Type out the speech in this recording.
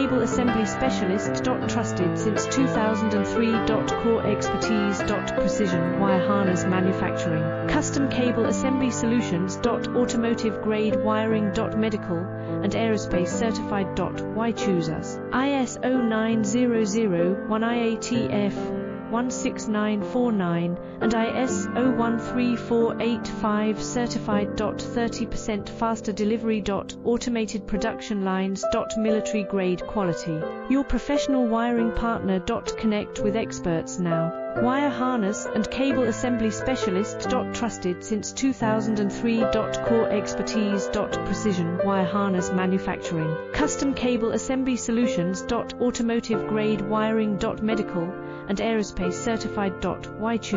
Cable Assembly Specialist. Trusted since 2003. Core Expertise. Precision Wire Harness Manufacturing. Custom Cable Assembly Solutions. Automotive Grade Wiring. Medical and Aerospace Certified. Why choose us? ISO 9001 IATF 16949 and ISO 13485 certified. 30% faster delivery. Automated production lines. Military grade quality. Your professional wiring partner. Connect with experts now. Wire harness and cable assembly specialist. Trusted since 2003. Core expertise. Precision wire harness manufacturing. Custom cable assembly solutions. Automotive grade wiring. Medical and aerospace certified. Why choose